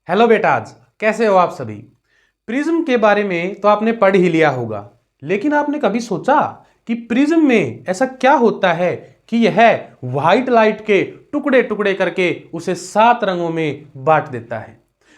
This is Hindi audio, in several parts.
हेलो बेटाज, कैसे हो आप सभी। प्रिज्म के बारे में तो आपने पढ़ ही लिया होगा, लेकिन आपने कभी सोचा कि प्रिज्म में ऐसा क्या होता है कि यह व्हाइट लाइट के टुकड़े टुकड़े करके उसे 7 रंगों में बांट देता है।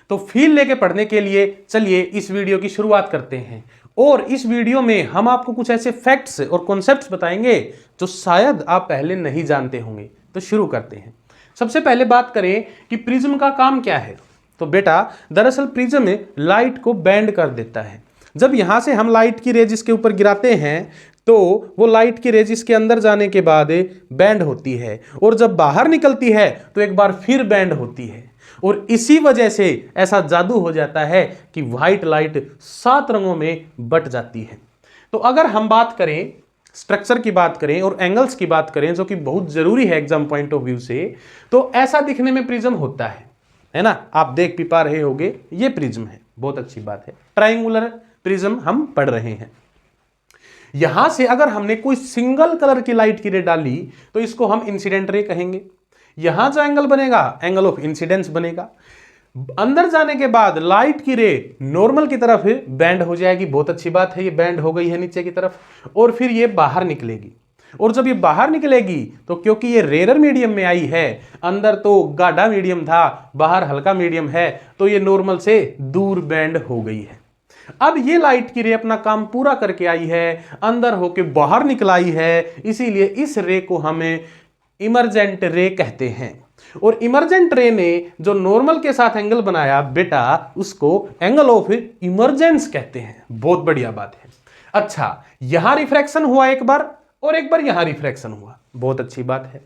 तो फील लेके पढ़ने के लिए चलिए इस वीडियो की शुरुआत करते हैं। और इस वीडियो में हम आपको कुछ ऐसे फैक्ट्स और कॉन्सेप्ट्स बताएंगे जो शायद आप पहले नहीं जानते होंगे। तो शुरू करते हैं। सबसे पहले बात करें कि प्रिज्म का काम क्या है। तो बेटा, दरअसल प्रिज्म लाइट को बैंड कर देता है। जब यहां से हम लाइट की रेज इसके ऊपर गिराते हैं तो वो लाइट की रेज इसके अंदर जाने के बाद बैंड होती है, और जब बाहर निकलती है तो एक बार फिर बैंड होती है। और इसी वजह से ऐसा जादू हो जाता है कि व्हाइट लाइट 7 रंगों में बट जाती है। तो अगर हम बात करें, स्ट्रक्चर की बात करें और एंगल्स की बात करें, जो कि बहुत जरूरी है एग्जाम पॉइंट ऑफ व्यू से, तो ऐसा दिखने में प्रिज्म होता है ना। आप देख भी पा रहे होंगे, ये प्रिज्म है। बहुत अच्छी बात है, ट्रायंगुलर प्रिज्म हम पढ़ रहे हैं। यहां से अगर हमने कोई सिंगल कलर की लाइट की रे डाली तो इसको हम इंसिडेंट रे कहेंगे। यहां जो एंगल बनेगा, एंगल ऑफ इंसिडेंस बनेगा। अंदर जाने के बाद लाइट की रे नॉर्मल की तरफ बैंड हो जाएगी। बहुत अच्छी बात है, ये बैंड हो गई है नीचे की तरफ, और फिर ये बाहर निकलेगी। और जब ये बाहर निकलेगी तो क्योंकि ये रेयर मीडियम में आई है, अंदर तो गाढ़ा मीडियम था, बाहर हल्का मीडियम है, तो ये नॉर्मल से दूर बैंड हो गई है। अब ये लाइट की रे अपना काम पूरा करके आई है, अंदर होके बाहर निकल आई है, इसीलिए इस रे को हमें इमरजेंट रे कहते हैं। और इमरजेंट रे ने जो नॉर्मल के साथ एंगल बनाया बेटा, उसको एंगल ऑफ इमरजेंस कहते हैं। बहुत बढ़िया बात है। अच्छा, यहां रिफ्रैक्शन हुआ एक बार, और एक बार यहां रिफ्रैक्शन हुआ। बहुत अच्छी बात है।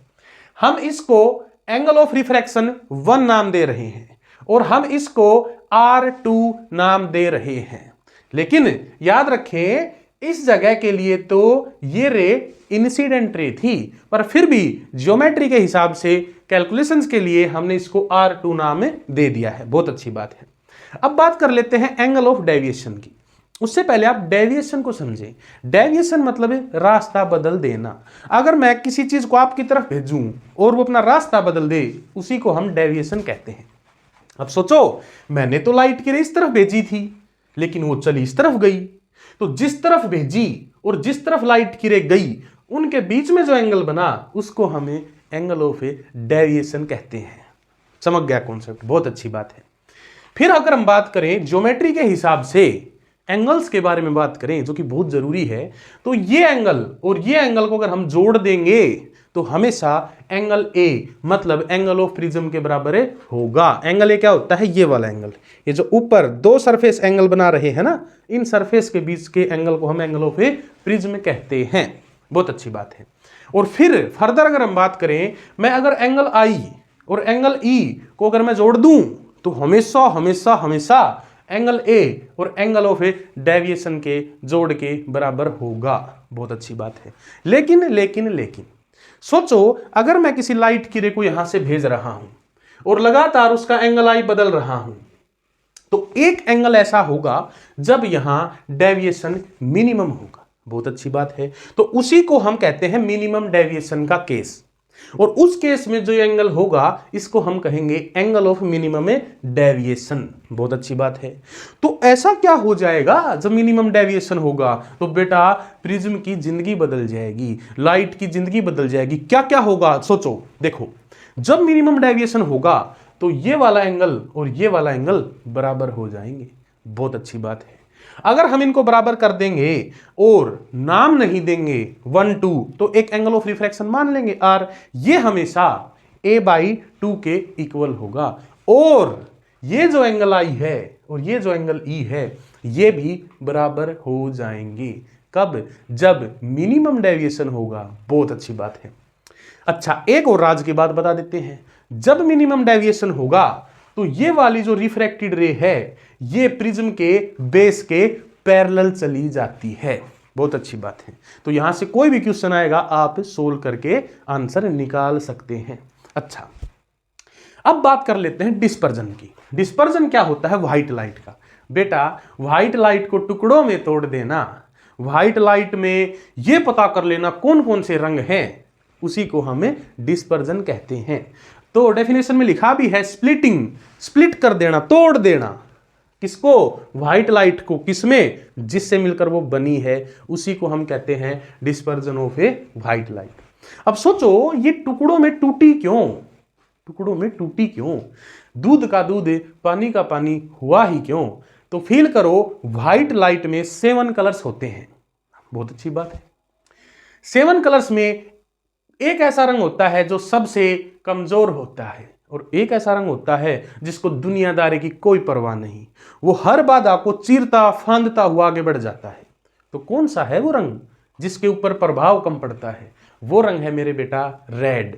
हम इसको एंगल ऑफ रिफ्रैक्शन 1 नाम दे रहे हैं, और हम इसको R2 नाम दे रहे हैं। लेकिन याद रखें, इस जगह के लिए तो ये रे इंसिडेंट रे थी, पर फिर भी ज्योमेट्री के हिसाब से, कैलकुलेशंस के लिए हमने इसको R2 नाम दे दिया है। बहुत अच्छी बात है। अब बात कर लेते हैं एंगल ऑफ डेविएशन की। उससे पहले आप डेविएशन को समझें। डेविएशन मतलब है रास्ता बदल देना। अगर मैं किसी चीज को आपकी तरफ भेजूं और वो अपना रास्ता बदल दे, उसी को हम डेविएशन कहते हैं। अब सोचो, मैंने तो लाइट की रे इस तरफ भेजी थी, लेकिन वो चली इस तरफ गई। तो जिस तरफ भेजी और जिस तरफ लाइट की रे गई, उनके बीच में जो एंगल बना, उसको हमें एंगल ऑफ डेविएशन कहते हैं। समझ गया कॉन्सेप्ट? बहुत अच्छी बात है। फिर अगर हम बात करें ज्योमेट्री के हिसाब से, एंगल्स के बारे में बात करें, जो कि बहुत जरूरी है, तो ये एंगल और ये एंगल को अगर हम जोड़ देंगे तो हमेशा एंगल ए, मतलब एंगल ऑफ प्रिज्म के बराबर होगा। एंगल ए क्या होता है? ये वाला एंगल। ये जो ऊपर 2 सरफेस एंगल बना रहे हैं ना, इन सरफेस के बीच के एंगल को हम एंगल ऑफ प्रिज्म कहते हैं। बहुत अच्छी बात है। और फिर फर्दर अगर हम बात करें, मैं अगर एंगल आई और एंगल ई को अगर मैं जोड़ दूं तो हमेशा हमेशा हमेशा एंगल ए और एंगल ऑफ डेविएशन के जोड़ के बराबर होगा। बहुत अच्छी बात है। लेकिन लेकिन लेकिन सोचो, अगर मैं किसी लाइट की रे को यहां से भेज रहा हूं और लगातार उसका एंगल आई बदल रहा हूं, तो एक एंगल ऐसा होगा जब यहां डेविएशन मिनिमम होगा। बहुत अच्छी बात है। तो उसी को हम कहते हैं मिनिमम डेविएशन का केस। और उस केस में जो एंगल होगा, इसको हम कहेंगे एंगल ऑफ मिनिमम डेविएशन। बहुत अच्छी बात है। तो ऐसा क्या हो जाएगा जब मिनिमम डेविएशन होगा? तो बेटा, प्रिज्म की जिंदगी बदल जाएगी, लाइट की जिंदगी बदल जाएगी। क्या क्या होगा सोचो। देखो, जब मिनिमम डेविएशन होगा तो ये वाला एंगल और ये वाला एंगल बराबर हो जाएंगे। बहुत अच्छी बात है। अगर हम इनको बराबर कर देंगे और नाम नहीं देंगे 1 2, तो एक एंगल ऑफ रिफ्रैक्शन मान लेंगे R। ये हमेशा a/2 के इक्वल होगा। और ये जो एंगल I है और ये जो एंगल E है, ये भी बराबर हो जाएंगे। कब? जब मिनिमम डेविएशन होगा। बहुत अच्छी बात है। अच्छा, एक और राज की बात बता देते हैं। जब मिनिमम डेविएशन होगा तो ये वाली जो रिफ्रैक्टेड रे है, ये प्रिज्म के बेस के पैरेलल चली जाती है। बहुत अच्छी बात है। तो यहां से कोई भी क्वेश्चन आएगा, आप सोल्व करके आंसर निकाल सकते हैं। अच्छा, अब बात कर लेते हैं डिस्पर्जन की। डिस्पर्जन क्या होता है? व्हाइट लाइट का। बेटा, व्हाइट लाइट को टुकड़ों में तोड़ देना, व्हाइट लाइट में यह पता कर लेना कौन कौन से रंग हैं, उसी को हमें डिस्पर्जन कहते हैं। तो डेफिनेशन में लिखा भी है स्प्लिटिंग, स्प्लिट कर देना, तोड़ देना। किसको? व्हाइट लाइट को। किसमें? जिससे मिलकर वो बनी है, उसी को हम कहते हैं dispersion of a white light. अब सोचो ये टुकड़ों में टूटी क्यों? टुकड़ों में टूटी क्यों? दूध का दूध, पानी का पानी हुआ ही क्यों? तो फील करो, व्हाइट लाइट में 7 कलर्स होते हैं। बहुत अच्छी बात है। 7 कलर्स में एक ऐसा रंग होता है जो सबसे कमजोर होता है, और एक ऐसा रंग होता है जिसको दुनियादारी की कोई परवाह नहीं, वो हर बाधा को चीरता फांदता हुआ आगे बढ़ जाता है। तो कौन सा है वो रंग जिसके ऊपर प्रभाव कम पड़ता है? वो रंग है मेरे बेटा रेड।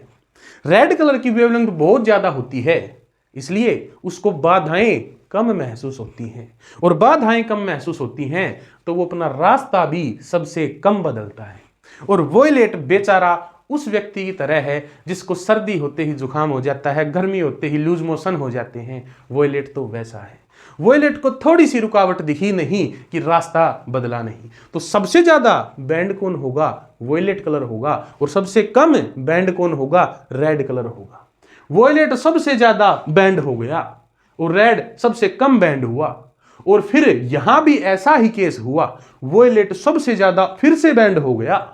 रेड कलर की वेवलेंथ बहुत ज्यादा होती है, इसलिए उसको बाधाएं कम महसूस होती हैं, और बाधाएं कम महसूस होती हैं तो वो अपना रास्ता भी सबसे कम बदलता है। और वोयलेट बेचारा उस व्यक्ति की तरह है जिसको सर्दी होते ही जुकाम हो जाता है, गर्मी होते ही लूज मोशन हो जाते हैं। वोयलेट तो वैसा है। वोयलेट को थोड़ी सी रुकावट दिखी नहीं कि रास्ता बदला नहीं। तो सबसे ज्यादा बैंड कौन होगा? वोयलेट कलर होगा, और सबसे कम बैंड कौन होगा? रेड कलर होगा। वोयलेट सबसे ज्यादा बैंड हो गया और रेड सबसे कम बैंड हुआ, और फिर यहां भी ऐसा ही केस हुआ। वोयलेट सबसे ज्यादा फिर से बैंड हो गया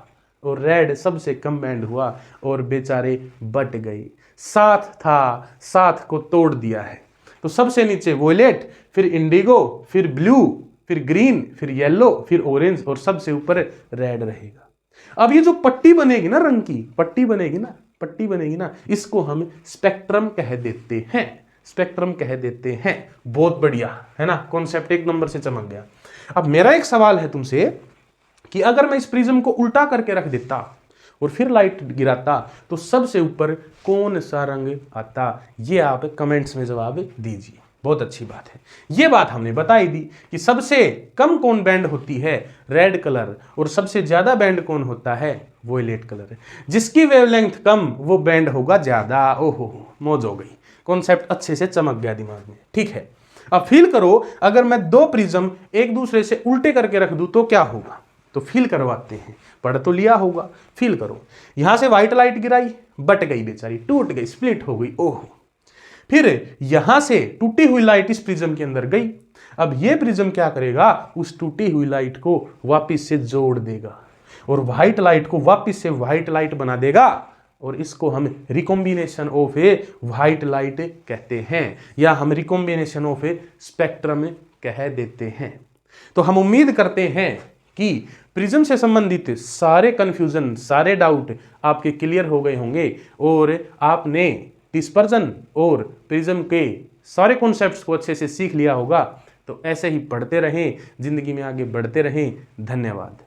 और रेड सबसे कम बैंड हुआ, और बेचारे बट गए। साथ था, साथ को तोड़ दिया है। तो सबसे नीचे वोयलेट, फिर इंडिगो, फिर ब्लू, फिर ग्रीन, फिर येलो, फिर ऑरेंज, और सबसे ऊपर रेड रहेगा। अब ये जो पट्टी बनेगी ना, रंग की पट्टी बनेगी ना, पट्टी बनेगी ना, इसको हम स्पेक्ट्रम कह देते हैं। स्पेक्ट्रम कह देते हैं। बहुत बढ़िया है ना, कॉन्सेप्ट 1 नंबर से चमक गया। अब मेरा एक सवाल है तुमसे कि अगर मैं इस प्रिज्म को उल्टा करके रख देता और फिर लाइट गिराता तो सबसे ऊपर कौन सा रंग आता? ये आप कमेंट्स में जवाब दीजिए। बहुत अच्छी बात है। ये बात हमने बताई दी कि सबसे कम कौन बैंड होती है? Red colour. और सबसे ज्यादा बैंड कौन होता है? वोयलेट कलर। जिसकी वेवलेंथ कम वो बैंड होगा ज्यादा। ओहो, मौज हो गई, कॉन्सेप्ट अच्छे से चमक गया दिमाग में। ठीक है, अब फील करो, अगर मैं 2 प्रिज्म एक दूसरे से उल्टे करके रख दूं तो क्या होगा? तो फील करवाते हैं। पढ़ तो लिया होगा, फील करो। यहां से व्हाइट लाइट गिराई, बट गई बेचारी, टूट गई, स्प्लिट हो गई। ओहो, फिर यहां से टूटी हुई लाइट इस प्रिज्म के अंदर गई। अब ये प्रिज्म क्या करेगा? उस टूटी हुई लाइट को वापस से जोड़ देगा और व्हाइट लाइट को वापस से व्हाइट लाइट बना देगा, और इसको हम recombination of a white light कहते हैं, या हम रिकॉम्बिनेशन ऑफ ए स्पेक्ट्रम कह देते हैं। तो हम उम्मीद करते हैं कि प्रिज्म से संबंधित सारे कंफ्यूजन, सारे डाउट आपके क्लियर हो गए होंगे, और आपने डिस्पर्जन और प्रिज्म के सारे कॉन्सेप्ट्स को अच्छे से सीख लिया होगा। तो ऐसे ही पढ़ते रहें, जिंदगी में आगे बढ़ते रहें। धन्यवाद।